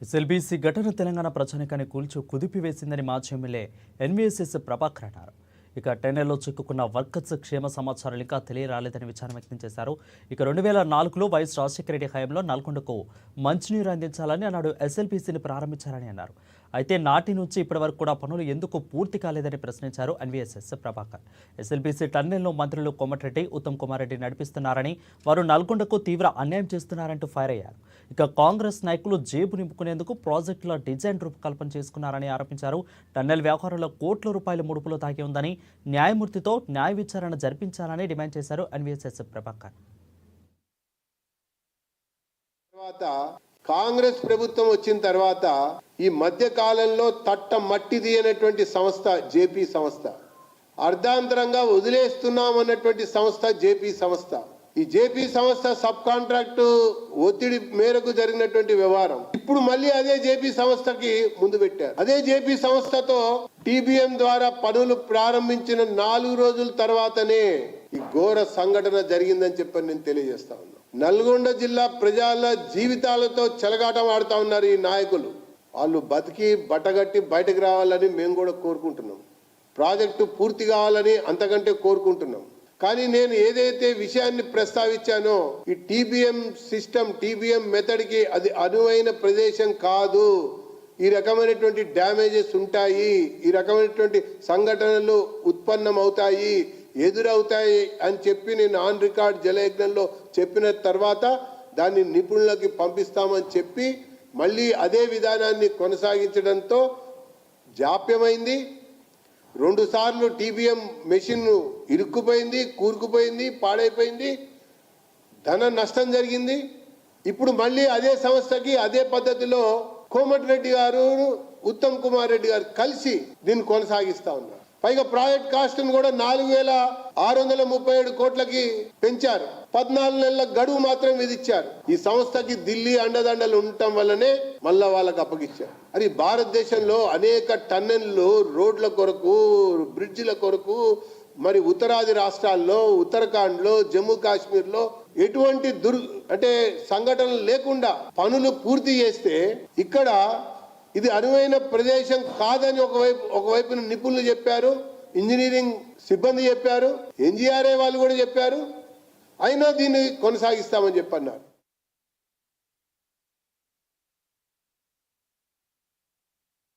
SLBC ఘటన తెలంగాణ ప్రజానికాన్ని కుదిపివేసిందని మాజీ MLA NVSS Prabhakar అన్నారు. ఇక టెన్నెల్లో చిక్కుకున్న వర్కర్స్ క్షేమ సమాచారాలు ఇంకా తెలియరాలేదని విచారణ వ్యక్తం చేశారు. ఇక 2004లో వైఎస్ రాజశేఖర రెడ్డి హయాంలో నల్గొండకు మంచినీరు అందించాలని అన్నాడు ఎస్ఎల్బీసీని ప్రారంభించారని అన్నారు. అయితే నాటి నుంచి ఇప్పటి వరకు కూడా పనులు ఎందుకు పూర్తి కాలేదని ప్రశ్నించారు ఎన్వీఎస్ఎస్ ప్రభాకర్. ఎస్ఎల్బీసీ టన్నెల్లో మంత్రులు కోమటిరెడ్డి, ఉత్తమ్ కుమార్ రెడ్డి నడిపిస్తున్నారని, వారు నల్గొండకు తీవ్ర అన్యాయం చేస్తున్నారంటూ ఫైర్ అయ్యారు. ఇక కాంగ్రెస్ నాయకులు జేబు నింపుకునేందుకు ప్రాజెక్టుల డిజైన్ రూపకల్పన చేసుకున్నారని ఆరోపించారు. టన్నెల్ వ్యవహారంలో కోట్ల రూపాయల ముడుపులు తాగి ఉందని, న్యాయమూర్తితో న్యాయ విచారణ జరిపించాలని డిమాండ్ చేశారు ఎన్వీఎస్ఎస్ ప్రభాకర్. కాంగ్రెస్ ప్రభుత్వం వచ్చిన తర్వాత ఈ మధ్య కాలంలో తట్ట మట్టిది అనేటువంటి సంస్థ జేపీ సంస్థ, అర్ధాంతరంగా వదిలేస్తున్నాం అన్నటువంటి సంస్థ జేపీ సంస్థ. ఈ జేపీ సంస్థ సబ్ కాంట్రాక్టు ఒత్తిడి మేరకు జరిగినటువంటి వ్యవహారం ఇప్పుడు మళ్ళీ అదే జేపీ సంస్థకి ముందు పెట్టారు. అదే జేపీ సంస్థతో టీబీఎం ద్వారా పనులు ప్రారంభించిన 4 రోజుల తర్వాతనే ఈ ఘోర సంఘటన జరిగిందని చెప్పని నేను తెలియజేస్తా ఉన్నా. నల్గొండ జిల్లా ప్రజల జీవితాలతో చెలగాటం ఆడుతా ఉన్నారు ఈ నాయకులు. వాళ్ళు బతికి బట్టగట్టి బయటకు రావాలని మేము కూడా కోరుకుంటున్నాం. ప్రాజెక్టు పూర్తి కావాలని అంతకంటే కోరుకుంటున్నాం. కానీ నేను ఏదైతే విషయాన్ని ప్రస్తావించానో, ఈ టీబీఎం సిస్టమ్, టీబీఎం మెథడ్కి అది అనువైన ప్రదేశం కాదు. ఈ రకమైనటువంటి డ్యామేజెస్ ఉంటాయి, ఈ రకమైనటువంటి సంఘటనలు ఉత్పన్నమవుతాయి, ఎదురవుతాయి అని చెప్పి నేను ఆన్ రికార్డ్ జలయజ్ఞంలో చెప్పిన తర్వాత దాన్ని నిపుణులకి పంపిస్తామని చెప్పి మళ్ళీ అదే విధానాన్ని కొనసాగించడంతో జాప్యమైంది. 2 సార్లు టీబీఎం మెషిన్ ఇరుక్కుపోయింది, కూరుకుపోయింది, పాడైపోయింది, ధన నష్టం జరిగింది. ఇప్పుడు మళ్ళీ అదే సంస్థకి అదే పద్ధతిలో కోమటిరెడ్డి గారు, ఉత్తమ్ కుమార్ రెడ్డి గారు కలిసి దీన్ని కొనసాగిస్తా ఉన్నారు. పైగా ప్రాజెక్ట్ కాస్ట్ కూడా 4,637 కోట్లకి పెంచారు. 14 నెలల గడువు మాత్రం విధించారు. ఈ సంస్థకి ఢిల్లీ అండదండలు ఉండటం వల్లనే మళ్ళా వాళ్ళకి అప్పగించారు. అది భారతదేశంలో అనేక టన్నెళ్ళు రోడ్ల కొరకు, బ్రిడ్జిల కొరకు, మరి ఉత్తరాది రాష్ట్రాల్లో, ఉత్తరాఖండ్లో, జమ్మూ కాశ్మీర్లో ఎటువంటి సంఘటనలు లేకుండా పనులు పూర్తి చేస్తే ఇక్కడ ఇది అనువైన ప్రదేశం కాదని ఒకవైపున నిపుణులు చెప్పారు, ఇంజనీరింగ్ సిబ్బంది చెప్పారు, ఎన్జీఆర్ఏ వాళ్ళు కూడా చెప్పారు. అయినా దీన్ని కొనసాగిస్తామని చెప్పన్నారు.